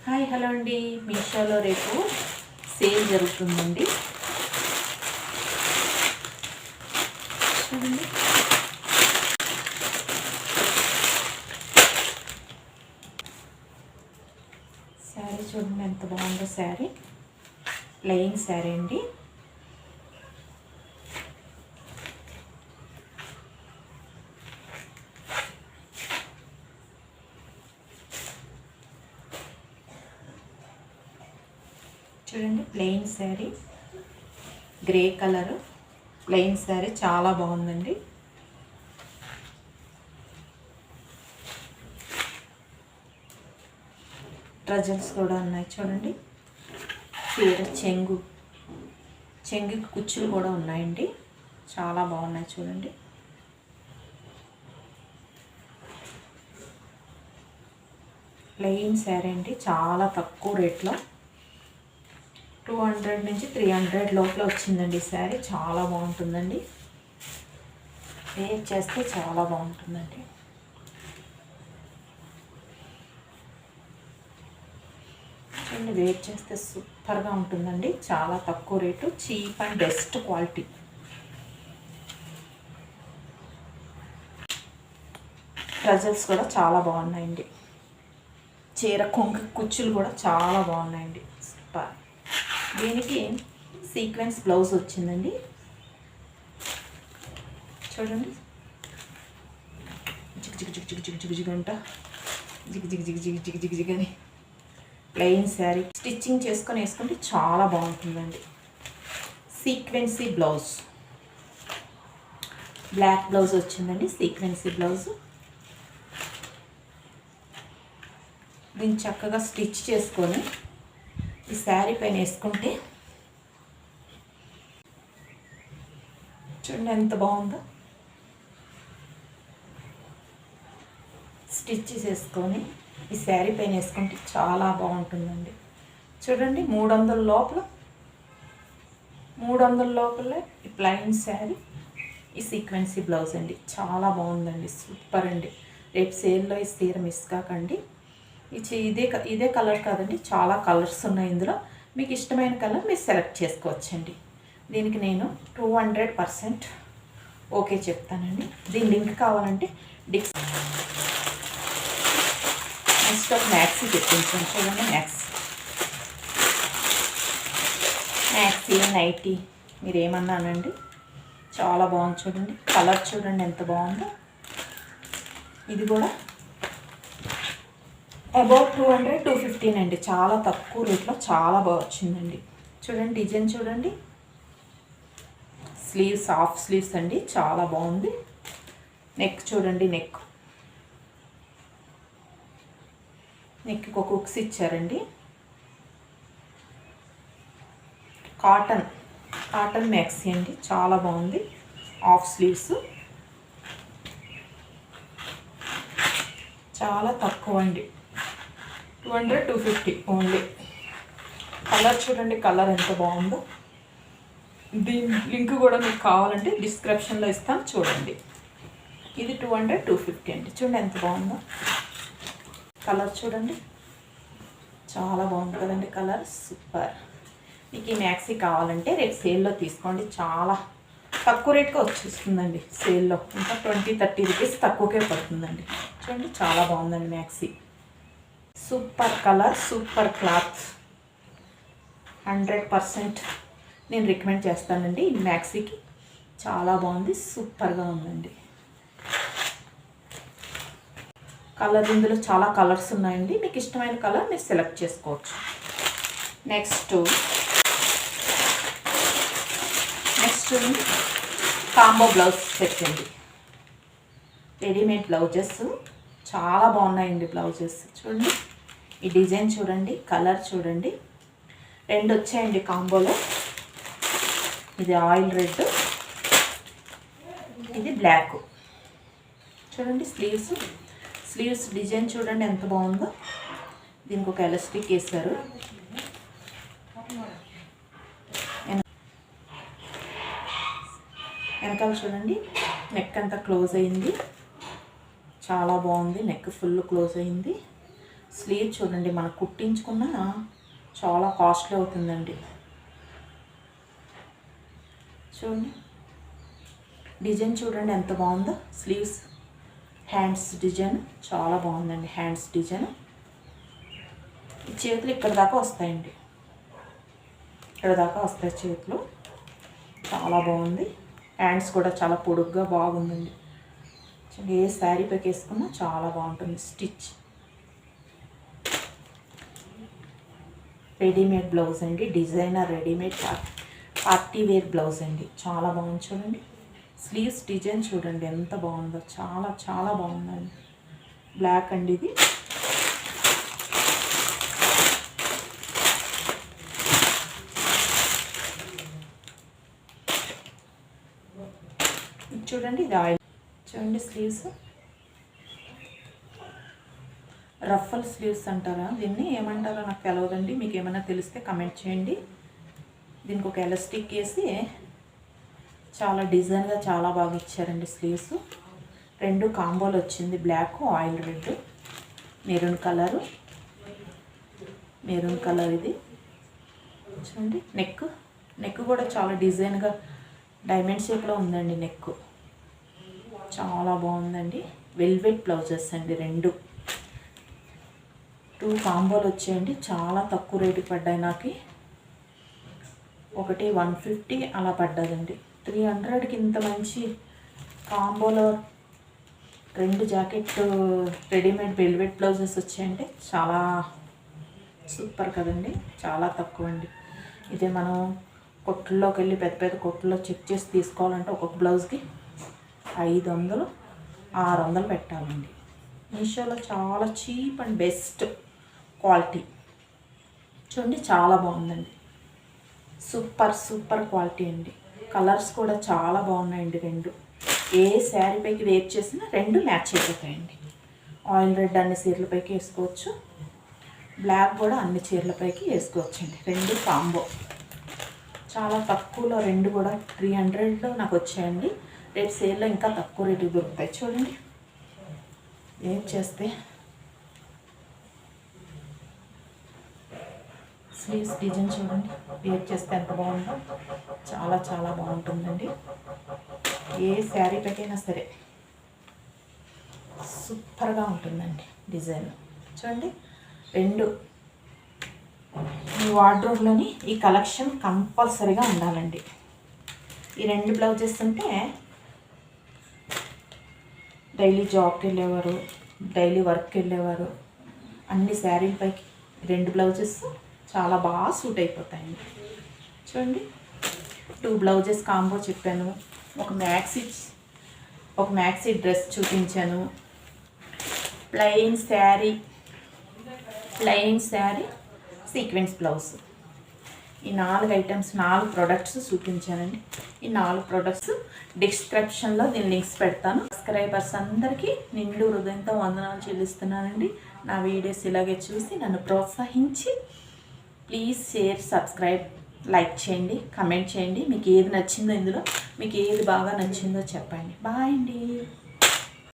Hi hello అండి. మీషోలో రేపు సేల్ జరుగుతుందండి. చూడండి, శారీ చూడండి ఎంత బాగుందో. శారీ ప్లెయిన్ శారీ అండి. చూడండి, plain sari, grey colour plain sari చాలా బాగుందండి. ట్రజల్స్ కూడా ఉన్నాయి చూడండి. చీర చెంగు కుచ్చులు కూడా ఉన్నాయండి. చాలా బాగున్నాయి చూడండి. ప్లెయిన్ శారీ అండి, చాలా తక్కువ రేట్లో 200 నుంచి 300 లోపల వచ్చిందండి. ఈ శారీ చాలా బాగుంటుందండి. వేర్ చేస్తే చాలా బాగుంటుందండి. చూడండి, వేర్ చేస్తే సూపర్గా ఉంటుందండి. చాలా తక్కువ rate, cheap and best quality. ట్రజల్స్ కూడా చాలా బాగున్నాయండి. చీర కొంగు కుచ్చులు కూడా చాలా బాగున్నాయండి. సూపర్. దీనికి సీక్వెన్స్ బ్లౌజ్ వచ్చిందండి. చూడండి, జిగ్ జిగ్ జిగ్ జిగ్ జిగ్ జిగ్ జిగ్ అంట, జిగ్ జిగ్ జిగ్ జిగ్ జిగ్ జిగ్ జిగ్ అని. ప్లెయిన్ శారీ స్టిచ్చింగ్ చేసుకొని వేసుకుంటే చాలా బాగుంటుందండి. సీక్వెన్సీ బ్లౌజ్, బ్లాక్ బ్లౌజ్ వచ్చిందండి. సీక్వెన్సీ బ్లౌజ్. దీన్ని చక్కగా స్టిచ్ చేసుకొని ఈ శారీ పైన వేసుకుంటే చూడండి ఎంత బాగుందో. స్టిచ్ చేసుకొని ఈ శారీ పైన వేసుకుంటే చాలా బాగుంటుందండి. చూడండి, 300 లోపల ఈ ప్లెయిన్ శారీ, ఈ సీక్వెన్సీ బ్లౌజ్ అండి. చాలా బాగుందండి, సూపర్ అండి. రేపు సేల్లో ఈ చీర మిస్ కాకండి. ఇదే కలర్ కాదండి, చాలా కలర్స్ ఉన్నాయి ఇందులో. మీకు ఇష్టమైన కలర్ మీరు సెలెక్ట్ చేసుకోవచ్చండి. దీనికి నేను 200% ఓకే చెప్తానండి. దీని లింక్ కావాలంటే నెక్స్ట్ ఒక మ్యాక్సీ తెప్పించాను చూడండి. మ్యాక్సీ నైటీ మీరు ఏమన్నానండి, చాలా బాగుంది చూడండి. కలర్ చూడండి ఎంత బాగుందో. ఇది కూడా అబౌట్ 200-215 అండి. చాలా తక్కువ రేట్లో చాలా బాగా వచ్చిందండి. చూడండి, డిజైన్ చూడండి. స్లీవ్స్ హాఫ్ స్లీవ్స్ అండి, చాలా బాగుంది. నెక్ చూడండి, నెక్కి ఒక హుక్స్ ఇచ్చారండి. కాటన్ మ్యాక్సీ అండి, చాలా బాగుంది. హాఫ్ స్లీవ్స్, చాలా తక్కువ అండి. 200-250 ఓన్లీ. కలర్ చూడండి, కలర్ ఎంత బాగుందో. దీని లింక్ కూడా మీకు కావాలంటే డిస్క్రిప్షన్లో ఇస్తాను చూడండి. ఇది 200-250 అండి. చూడండి ఎంత బాగుందో. కలర్ చూడండి, చాలా బాగుంది కదండి. Colour super. మీకు ఈ మ్యాక్సీ కావాలంటే రేపు సేల్లో తీసుకోండి. చాలా తక్కువ రేట్గా వచ్చేస్తుందండి సేల్లో. ఇంకా 20-30 రూపీస్ తక్కువకే పడుతుందండి. చూడండి, చాలా బాగుందండి maxi. Super colour, super cloth. 100% నేను రికమెండ్ చేస్తానండి ఈ మ్యాక్సీకి. చాలా బాగుంది, సూపర్గా ఉందండి. కలర్ ఇందులో చాలా కలర్స్ ఉన్నాయండి. మీకు ఇష్టమైన కలర్ మీరు సెలెక్ట్ చేసుకోవచ్చు. నెక్స్ట్ కాంబో బ్లౌజ్ పెట్టండి. రెడీమేడ్ బ్లౌజెస్ చాలా బాగున్నాయండి. బ్లౌజెస్ చూడండి, ఈ డిజైన్ చూడండి, కలర్ చూడండి. 2 వచ్చాయండి కాంబోలో. ఇది ఆయిల్ రెడ్, ఇది బ్లాక్. చూడండి, స్లీవ్స్ డిజైన్ చూడండి ఎంత బాగుందో. దీనికి ఒక ఎలాస్టిక్ వేశారు. వెనకాల చూడండి, నెక్ అంతా క్లోజ్ అయింది. చాలా బాగుంది. నెక్ ఫుల్ క్లోజ్ అయింది. స్లీవ్ చూడండి, మనం కుట్టించుకున్న చాలా కాస్ట్లీ అవుతుందండి. చూడండి డిజైన్ చూడండి ఎంత బాగుందో. స్లీవ్స్ హ్యాండ్స్ డిజైన్ చాలా బాగుందండి. హ్యాండ్స్ డిజైన్ ఈ చేతులు ఇక్కడ దాకా వస్తాయండి, ఇక్కడ దాకా వస్తాయి చేతులు. చాలా బాగుంది. హ్యాండ్స్ కూడా చాలా పొడుగ్గా బాగుందండి. ఏ శారీ పైకి వేసుకున్నా చాలా బాగుంటుంది. స్టిచ్ రెడీమేడ్ బ్లౌజ్ అండి, designer readymade party wear blouse అండి. చాలా బాగుంది చూడండి. స్లీవ్స్ డిజైన్ చూడండి ఎంత బాగుందో, చాలా చాలా బాగుందండి. బ్లాక్ అండి ఇది. చూడండి ఇది ఆయిల్. చూడండి స్లీవ్స్ రఫల్ స్లీవ్స్ అంటారా, దీన్ని ఏమంటారో నాకు తెలియదండి. మీకు ఏమైనా తెలిస్తే కమెంట్ చేయండి. దీనికి ఒక ఎలాస్టిక్ వేసి చాలా డిజైన్గా చాలా బాగా ఇచ్చారండి స్లీవ్స్. 2 కాంబోలు వచ్చింది, బ్లాక్ ఆయిల్ రెడ్, మెరూన్ కలర్ ఇది. చూడండి నెక్ కూడా చాలా డిజైన్గా డైమండ్ షేప్లో ఉందండి. నెక్ చాలా బాగుందండి. వెల్వెట్ బ్లౌజెస్ అండి 2 కాంబోలు వచ్చాయండి. చాలా తక్కువ రేటు పడ్డాయి నాకు. ఒకటి 150 అలా పడ్డదండి. 300కి ఇంత మంచి కాంబోలో 2 జాకెట్ రెడీమేడ్ వెల్వెట్ బ్లౌజెస్ వచ్చాయంటే చాలా సూపర్ కదండి. చాలా తక్కువ అండి. ఇదే మనం కొట్టుల్లోకి వెళ్ళి పెద్ద పెద్ద కొట్టుల్లో చెక్ చేసి తీసుకోవాలంటే ఒక్కొక్క బ్లౌజ్కి 500 600 పెట్టాలండి. మీషోలో చాలా చీప్ అండ్ బెస్ట్ క్వాలిటీ. చూడండి చాలా బాగుందండి. సూపర్ క్వాలిటీ అండి. కలర్స్ కూడా చాలా బాగున్నాయండి. 2 ఏ శారీ పైకి వేర్ చేసినా 2 మ్యాచ్ అయిపోతాయండి. ఆయిల్ రెడ్ అన్ని చీరలపైకి వేసుకోవచ్చు, బ్లాక్ కూడా అన్ని చీరలపైకి వేసుకోవచ్చండి. 2 కాంబో చాలా తక్కువలో 2 కూడా 300లో నాకు వచ్చాయండి. రేపు సేల్లో ఇంకా తక్కువ రేటుకి దొరుకుతాయి. చూడండి వేర్ చేస్తే స్లీవ్స్ డిజైన్ చూడండి, వేర్ చేస్తే ఎంత బాగుందో. చాలా చాలా బాగుంటుందండి. ఏ శారీ పైకైనా సరే సూపర్గా ఉంటుందండి డిజైన్. చూడండి 2 మీ వార్డ్రోబ్లోని ఈ కలెక్షన్ కంపల్సరీగా ఉండాలండి. ఈ 2 బ్లౌజెస్ ఉంటే డైలీ జాబ్కి వెళ్ళేవారు, డైలీ వర్క్కి వెళ్ళేవారు, అన్ని శారీలపైకి 2 బ్లౌజెస్ చాలా బాగా సూట్ అయిపోతాయండి. చూడండి 2 బ్లౌజెస్ కాంబో చెప్పాను. ఒక మ్యాక్సీ డ్రెస్ చూపించాను. Plain sari sequence blouse. ఈ 4 ఐటమ్స్ 4 ప్రోడక్ట్స్ చూపించానండి. ఈ 4 ప్రోడక్ట్స్ డిస్క్రిప్షన్లో నేను లింక్స్ పెడతాను. సబ్స్క్రైబర్స్ అందరికీ నిండు హృదయంతో వందనాలు చెల్లిస్తున్నానండి. నా వీడియోస్ ఇలాగే చూసి నన్ను ప్రోత్సహించి ప్లీజ్ షేర్, సబ్స్క్రైబ్, లైక్ చేయండి, కమెంట్ చేయండి. మీకు ఏది నచ్చిందో, ఇందులో మీకు ఏది బాగా నచ్చిందో చెప్పండి. బాయ్ అండి.